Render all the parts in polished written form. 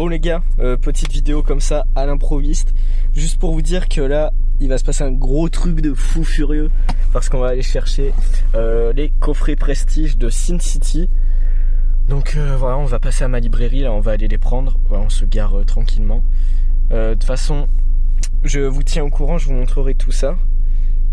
Bon les gars, petite vidéo comme ça à l'improviste, juste pour vous dire que là il va se passer un gros truc de fou furieux parce qu'on va aller chercher les coffrets Prestige de Sin City. Donc voilà, on va passer à ma librairie, là on va aller les prendre, voilà, on se gare tranquillement. De toute façon, je vous tiens au courant, je vous montrerai tout ça.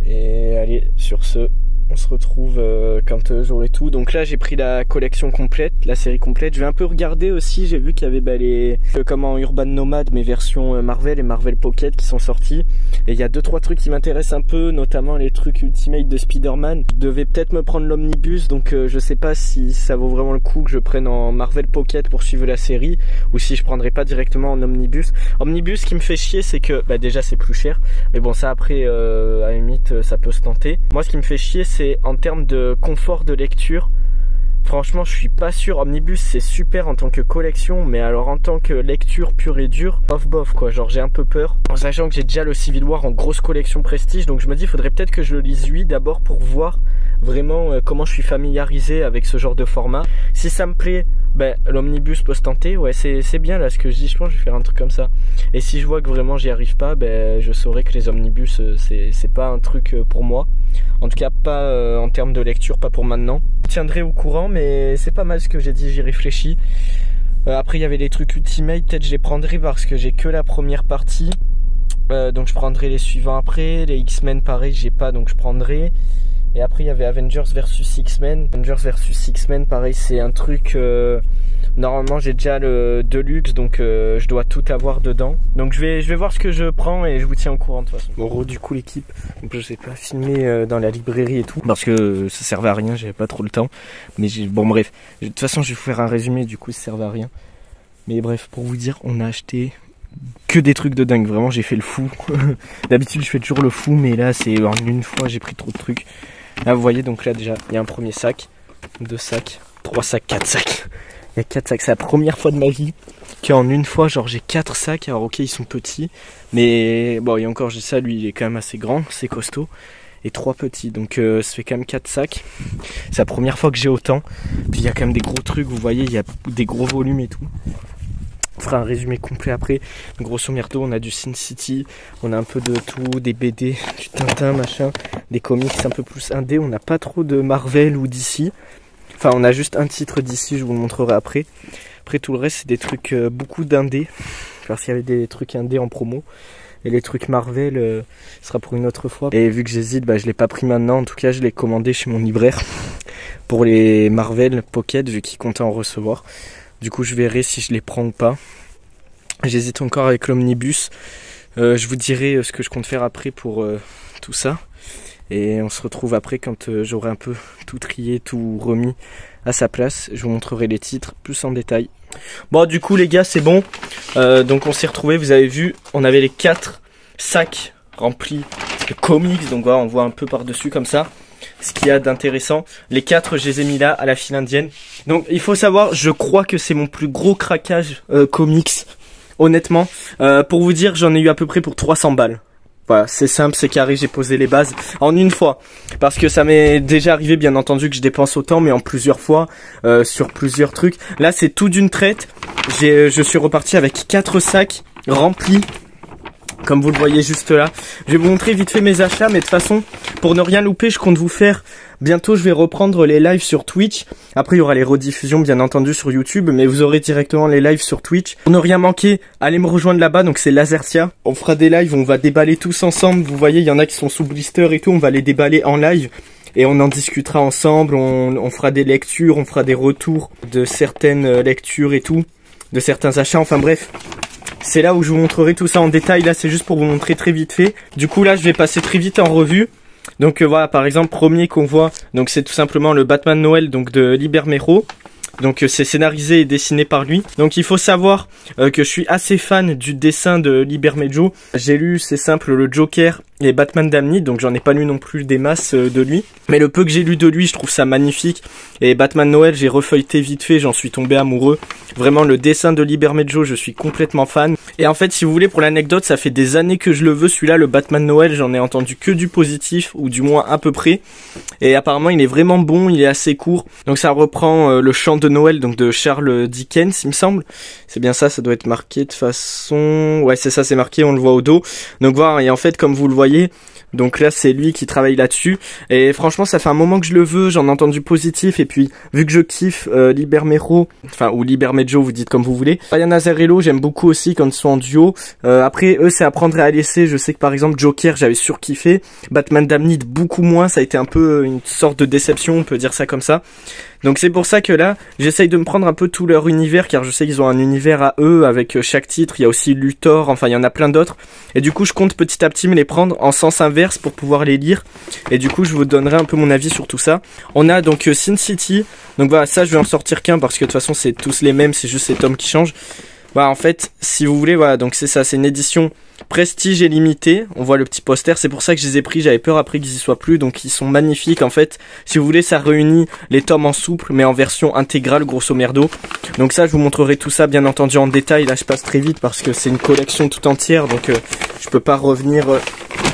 Et allez, sur ce, on se retrouve quand j'aurai tout. Donc là j'ai pris la collection complète, la série complète. Je vais un peu regarder aussi, j'ai vu qu'il y avait les comment Urban Nomad, mes versions Marvel et Marvel Pocket qui sont sorties. Et il y a 2-3 trucs qui m'intéressent un peu, notamment les trucs Ultimate de Spider-Man. Je devais peut-être me prendre l'omnibus, donc je sais pas si ça vaut vraiment le coup que je prenne en Marvel Pocket pour suivre la série, ou si je prendrais pas directement en omnibus. Omnibus, ce qui me fait chier, c'est que déjà c'est plus cher, mais bon ça après à la limite ça peut se tenter. Moi ce qui me fait chier, c'est en termes de confort de lecture. Franchement je suis pas sûr. Omnibus c'est super en tant que collection, mais alors en tant que lecture pure et dure, bof quoi, genre j'ai un peu peur, en sachant que j'ai déjà le Civil War en grosse collection Prestige. Donc je me dis il faudrait peut-être que je le lise lui d'abord pour voir vraiment comment je suis familiarisé avec ce genre de format. Si ça me plaît, l'omnibus peut se tenter. Ouais c'est bien là ce que je dis, je pense que je vais faire un truc comme ça. Et si je vois que vraiment j'y arrive pas, je saurai que les omnibus c'est pas un truc pour moi. En tout cas pas en termes de lecture, pas pour maintenant. Je tiendrai au courant, mais c'est pas mal ce que j'ai dit, j'y réfléchis. Après il y avait les trucs Ultimate, peut-être je les prendrai parce que j'ai que la première partie. Donc je prendrai les suivants après. Les X-Men pareil j'ai pas, donc je prendrai. Et après il y avait Avengers vs X-Men. Avengers vs X-Men pareil c'est un truc... Normalement j'ai déjà le Deluxe, donc je dois tout avoir dedans. Donc je vais voir ce que je prends et je vous tiens au courant de toute façon. Bon du coup l'équipe, donc je sais pas filmer dans la librairie et tout parce que ça servait à rien, j'avais pas trop le temps. Mais bon bref, de toute façon je vais vous faire un résumé, du coup ça servait à rien. Mais bref, pour vous dire, on a acheté que des trucs de dingue, vraiment j'ai fait le fou. D'habitude je fais toujours le fou, mais là c'est en une fois j'ai pris trop de trucs. Là vous voyez, donc là déjà il y a un premier sac, 2 sacs, 3 sacs, 4 sacs. Il y a 4 sacs, c'est la première fois de ma vie qu'en une fois, genre j'ai 4 sacs. Alors ok, ils sont petits, mais bon, et encore j'ai ça, lui il est quand même assez grand, c'est costaud. Et 3 petits, donc ça fait quand même 4 sacs. C'est la première fois que j'ai autant. Puis il y a quand même des gros trucs, vous voyez, il y a des gros volumes et tout. On fera un résumé complet après. Grosso merdo, on a du Sin City, on a un peu de tout, des BD, du Tintin, machin, des comics un peu plus indé. On n'a pas trop de Marvel ou DC. Enfin, on a juste un titre d'ici, je vous le montrerai après. Après, tout le reste, c'est des trucs beaucoup d'indés. Parce qu'il y avait des trucs indés en promo. Et les trucs Marvel, ce sera pour une autre fois. Et vu que j'hésite, je l'ai pas pris maintenant. En tout cas, je l'ai commandé chez mon libraire. Pour les Marvel Pocket, vu qu'il comptait en recevoir. Du coup, je verrai si je les prends ou pas. J'hésite encore avec l'omnibus. Je vous dirai ce que je compte faire après pour tout ça. Et on se retrouve après quand j'aurai un peu tout trié, tout remis à sa place. Je vous montrerai les titres plus en détail. Bon du coup les gars c'est bon. Donc on s'est retrouvés, vous avez vu, on avait les 4 sacs remplis de comics. Donc voilà, on voit un peu par dessus comme ça ce qu'il y a d'intéressant. Les 4 je les ai mis là à la file indienne. Donc il faut savoir, je crois que c'est mon plus gros craquage comics. Honnêtement, pour vous dire, j'en ai eu à peu près pour 300 balles. Voilà, c'est simple, c'est carré, j'ai posé les bases en une fois. Parce que ça m'est déjà arrivé, bien entendu, que je dépense autant, mais en plusieurs fois, sur plusieurs trucs. Là, c'est tout d'une traite. Je suis reparti avec 4 sacs remplis, comme vous le voyez juste là. Je vais vous montrer vite fait mes achats, mais de toute façon, pour ne rien louper, je compte vous faire... Bientôt, je vais reprendre les lives sur Twitch. Après, il y aura les rediffusions, bien entendu, sur YouTube. Mais vous aurez directement les lives sur Twitch. Pour ne rien manquer, allez me rejoindre là-bas. Donc, c'est Lazertia. On fera des lives, on va déballer tous ensemble. Vous voyez, il y en a qui sont sous blister et tout. On va les déballer en live. Et on en discutera ensemble. On fera des lectures, on fera des retours de certaines lectures et tout. De certains achats, enfin bref. C'est là où je vous montrerai tout ça en détail. Là, c'est juste pour vous montrer très vite fait. Du coup, là, je vais passer très vite en revue. Donc voilà, par exemple, premier qu'on voit, donc c'est tout simplement le Batman Noël donc de Libermejo. Donc c'est scénarisé et dessiné par lui. Donc il faut savoir que je suis assez fan du dessin de Libermejo. J'ai lu, c'est simple, le Joker les Batman Damned, donc j'en ai pas lu non plus des masses de lui. Mais le peu que j'ai lu de lui, je trouve ça magnifique. Et Batman Noël, j'ai refeuilleté vite fait, j'en suis tombé amoureux. Vraiment, le dessin de Libermejo, je suis complètement fan. Et en fait, si vous voulez, pour l'anecdote, ça fait des années que je le veux. Celui-là, le Batman Noël, j'en ai entendu que du positif, ou du moins à peu près. Et apparemment, il est vraiment bon, il est assez court. Donc ça reprend le chant de Noël, donc de Charles Dickens, il me semble. C'est bien ça, ça doit être marqué de façon... Ouais, c'est ça, c'est marqué, on le voit au dos. Donc voilà, et en fait, comme vous le voyez, donc là, c'est lui qui travaille là-dessus. Et franchement, ça fait un moment que je le veux, j'en ai entendu positif. Et puis, vu que je kiffe Libermejo, enfin, ou Libermejo, vous dites comme vous voulez. Brian Azzarello, j'aime beaucoup aussi quand ils sont en duo. Après, eux, c'est à prendre et à laisser. Je sais que par exemple, Joker, j'avais surkiffé. Batman Damned, beaucoup moins. Ça a été un peu une sorte de déception, on peut dire ça comme ça. Donc c'est pour ça que là, j'essaye de me prendre un peu tout leur univers, car je sais qu'ils ont un univers à eux, avec chaque titre, il y a aussi Luthor, enfin il y en a plein d'autres. Et du coup, je compte petit à petit me les prendre en sens inverse pour pouvoir les lire. Et du coup, je vous donnerai un peu mon avis sur tout ça. On a donc Sin City, donc voilà, ça je vais en sortir qu'un, parce que de toute façon c'est tous les mêmes, c'est juste ces tomes qui changent. Bah en fait, si vous voulez, voilà, donc c'est ça, c'est une édition prestige et limitée. On voit le petit poster, c'est pour ça que je les ai pris, j'avais peur après qu'ils y soient plus, donc ils sont magnifiques en fait. Si vous voulez, ça réunit les tomes en souple, mais en version intégrale, grosso merdo. Donc ça, je vous montrerai tout ça, bien entendu, en détail. Là, je passe très vite parce que c'est une collection tout entière, donc je peux pas revenir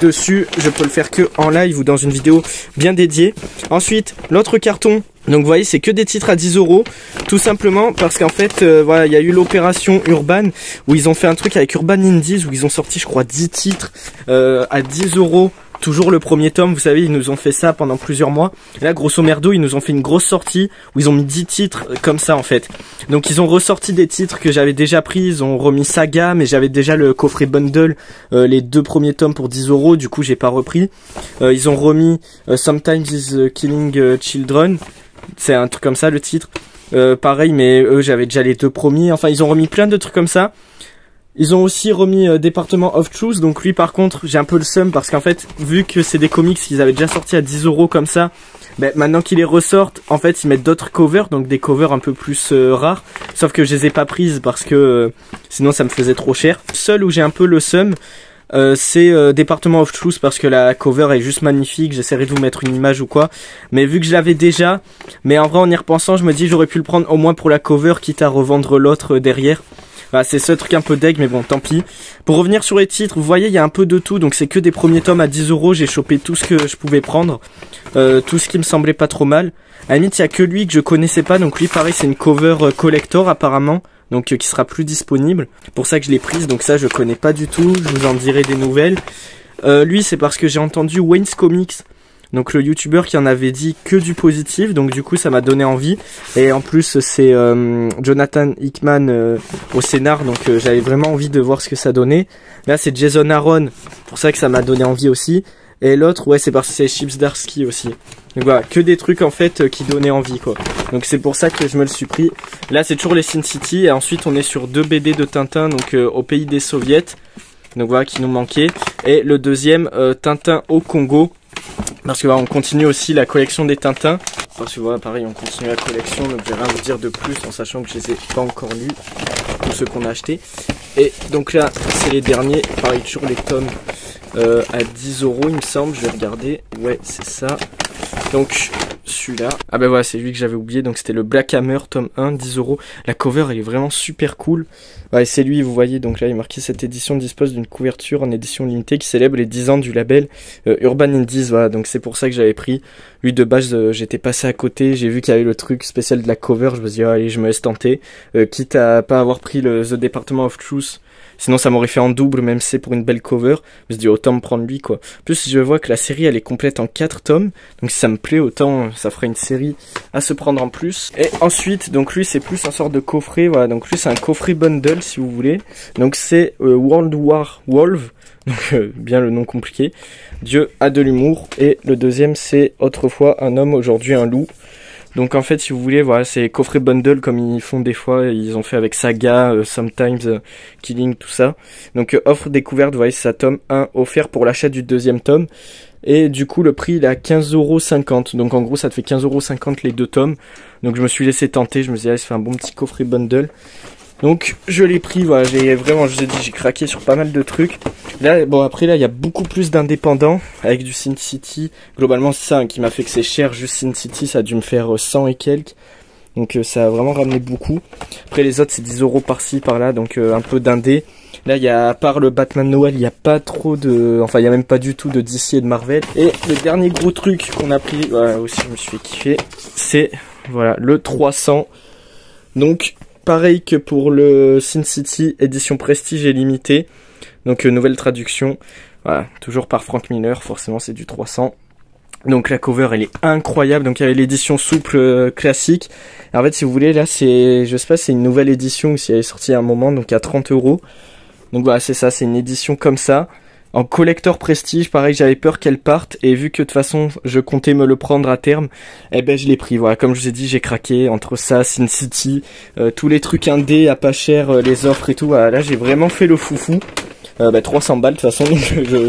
dessus. Je peux le faire que en live ou dans une vidéo bien dédiée. Ensuite, l'autre carton. Donc vous voyez, c'est que des titres à 10 €, tout simplement parce qu'en fait, voilà, il y a eu l'opération Urban, où ils ont fait un truc avec Urban Indies, où ils ont sorti, je crois, 10 titres à 10 €. Toujours le premier tome, vous savez, ils nous ont fait ça pendant plusieurs mois. Et là, grosso merdo, ils nous ont fait une grosse sortie, où ils ont mis 10 titres comme ça, en fait. Donc ils ont ressorti des titres que j'avais déjà pris, ils ont remis Saga, mais j'avais déjà le coffret bundle, les 2 premiers tomes pour 10 €, du coup, j'ai pas repris. Ils ont remis Sometimes is Killing Children. C'est un truc comme ça le titre. Pareil, mais eux j'avais déjà les 2 premiers. Enfin, ils ont remis plein de trucs comme ça. Ils ont aussi remis Department of Truth. Donc lui par contre, j'ai un peu le seum parce qu'en fait, vu que c'est des comics qu'ils avaient déjà sortis à 10 € comme ça, ben, maintenant qu'ils les ressortent, en fait ils mettent d'autres covers, donc des covers un peu plus rares. Sauf que je les ai pas prises parce que sinon ça me faisait trop cher. Seul où j'ai un peu le seum, c'est Department of Truth, parce que la cover est juste magnifique. J'essaierai de vous mettre une image ou quoi, mais vu que je l'avais déjà, mais en vrai en y repensant je me dis j'aurais pu le prendre au moins pour la cover, quitte à revendre l'autre derrière. Voilà, c'est ce truc un peu deg, mais bon, tant pis. Pour revenir sur les titres, vous voyez, il y a un peu de tout. Donc c'est que des premiers tomes à 10 €. J'ai chopé tout ce que je pouvais prendre, tout ce qui me semblait pas trop mal. À la limite, il y a que lui que je connaissais pas. Donc lui, pareil, c'est une cover collector apparemment, donc qui sera plus disponible. C'est pour ça que je l'ai prise. Donc ça, je connais pas du tout. Je vous en dirai des nouvelles. Lui, c'est parce que j'ai entendu Wayne's Comics, donc le youtubeur, qui en avait dit que du positif, donc du coup ça m'a donné envie. Et en plus c'est Jonathan Hickman au scénar, donc j'avais vraiment envie de voir ce que ça donnait. Là c'est Jason Aaron, pour ça que ça m'a donné envie aussi. Et l'autre, ouais, c'est parce que c'est Chips Darsky aussi. Donc voilà, que des trucs en fait qui donnaient envie quoi. Donc c'est pour ça que je me le suis pris. Là c'est toujours les Sin City, et ensuite on est sur 2 BD de Tintin, donc au pays des soviets. Donc voilà, qui nous manquait. Et le deuxième, Tintin au Congo. Parce que voilà, on continue aussi la collection des Tintins. Parce que voilà, pareil, on continue la collection, donc je vais rien vous dire de plus en sachant que je les ai pas encore lus, tous ceux qu'on a achetés. Et donc là, c'est les derniers, pareil, toujours les tomes à 10 € il me semble, je vais regarder. Ouais, c'est ça. Donc celui-là, ah ben voilà, c'est lui que j'avais oublié, donc c'était le Black Hammer tome 1, 10 €. La cover elle est vraiment super cool. Ouais, c'est lui, vous voyez, donc là il est marqué: cette édition dispose d'une couverture en édition limitée qui célèbre les 10 ans du label Urban Indies. Voilà, donc c'est pour ça que j'avais pris. Lui de base, j'étais passé à côté, j'ai vu qu'il y avait le truc spécial de la cover, je me suis dit, allez, je me laisse tenter. Quitte à pas avoir pris le The Department of Truth, sinon ça m'aurait fait en double, même si c'est pour une belle cover. Je me suis dit, autant me prendre lui quoi. En plus, je vois que la série elle est complète en 4 tomes, donc si ça me plaît, autant ça fera une série à se prendre en plus. Et ensuite, donc lui c'est plus un sort de coffret, voilà, donc lui c'est un coffret bundle si vous voulez. Donc c'est World War Wolf, donc bien le nom compliqué. Dieu a de l'humour. Et le deuxième c'est Autrefois un homme, aujourd'hui un loup. Donc en fait, si vous voulez, voilà, c'est coffret bundle comme ils font des fois, ils ont fait avec Saga, Sometimes Killing, tout ça. Donc offre découverte, vous voyez, c'est ça, tome 1 offert pour l'achat du deuxième tome. Et du coup, le prix il est à 15,50 €. Donc en gros, ça te fait 15,50 € les 2 tomes. Donc je me suis laissé tenter, je me suis dit, allez, ça fait un bon petit coffret bundle. Donc je l'ai pris, voilà, j'ai vraiment, je vous ai dit, j'ai craqué sur pas mal de trucs. Là, bon après là, il y a beaucoup plus d'indépendants avec du Sin City. Globalement c'est ça hein, qui m'a fait que c'est cher, juste Sin City, ça a dû me faire 100 et quelques. Donc ça a vraiment ramené beaucoup. Après les autres c'est 10 € par-ci, par-là, donc un peu d'indé. Là il y a, à part le Batman Noël, il n'y a pas trop de... Enfin il n'y a même pas du tout de DC et de Marvel. Et le dernier gros truc qu'on a pris, voilà aussi je me suis fait kiffer, c'est voilà le 300. Donc pareil que pour le Sin City, édition prestige et limitée. Donc nouvelle traduction. Voilà, toujours par Frank Miller, forcément c'est du 300. Donc la cover elle est incroyable. Donc il y avait l'édition souple classique. Et en fait si vous voulez là c'est, je sais pas, c'est une nouvelle édition qui est sortie à un moment, donc à 30 €. Donc voilà c'est ça, c'est une édition comme ça. En collector prestige, pareil, j'avais peur qu'elle parte, et vu que de toute façon je comptais me le prendre à terme, eh ben je l'ai pris. Voilà, comme je vous ai dit, j'ai craqué entre ça, Sin City, tous les trucs indés à pas cher, les offres et tout. Voilà, là j'ai vraiment fait le foufou. 300 balles de toute façon,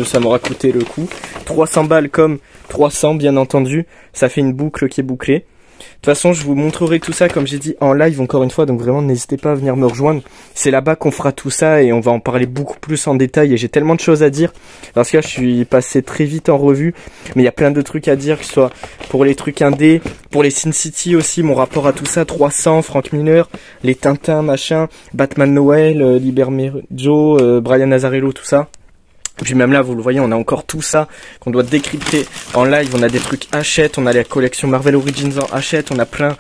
ça m'aura coûté le coup. 300 balles comme 300 bien entendu, ça fait une boucle qui est bouclée. De toute façon je vous montrerai tout ça comme j'ai dit en live encore une fois, donc vraiment n'hésitez pas à venir me rejoindre. C'est là-bas qu'on fera tout ça et on va en parler beaucoup plus en détail, et j'ai tellement de choses à dire parce que là je suis passé très vite en revue, mais il y a plein de trucs à dire, que ce soit pour les trucs indés, pour les Sin City aussi, mon rapport à tout ça, 300, Frank Miller, les Tintins machin, Batman Noël, Libermejo, Brian Azzarello, tout ça. Et puis même là, vous le voyez, on a encore tout ça qu'on doit décrypter en live. On a des trucs Hachette, on a la collection Marvel Origins en Hachette, on a plein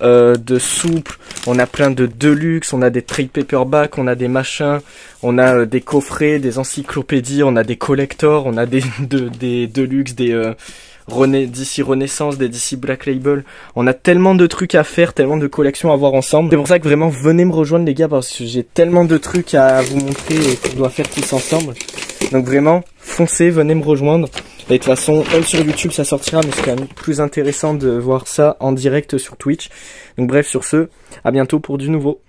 de souples, on a plein de deluxe, on a des trade paperback, on a des machins, on a des coffrets, des encyclopédies, on a des collectors, on a des deluxe, des DC Renaissance, des DC Black Label. On a tellement de trucs à faire, tellement de collections à voir ensemble. C'est pour ça que vraiment venez me rejoindre les gars, parce que j'ai tellement de trucs à vous montrer et qu'on doit faire tous ensemble. Donc vraiment, foncez, venez me rejoindre. Et de toute façon, même sur YouTube ça sortira, mais c'est quand même plus intéressant de voir ça en direct sur Twitch. Donc bref, sur ce, à bientôt pour du nouveau.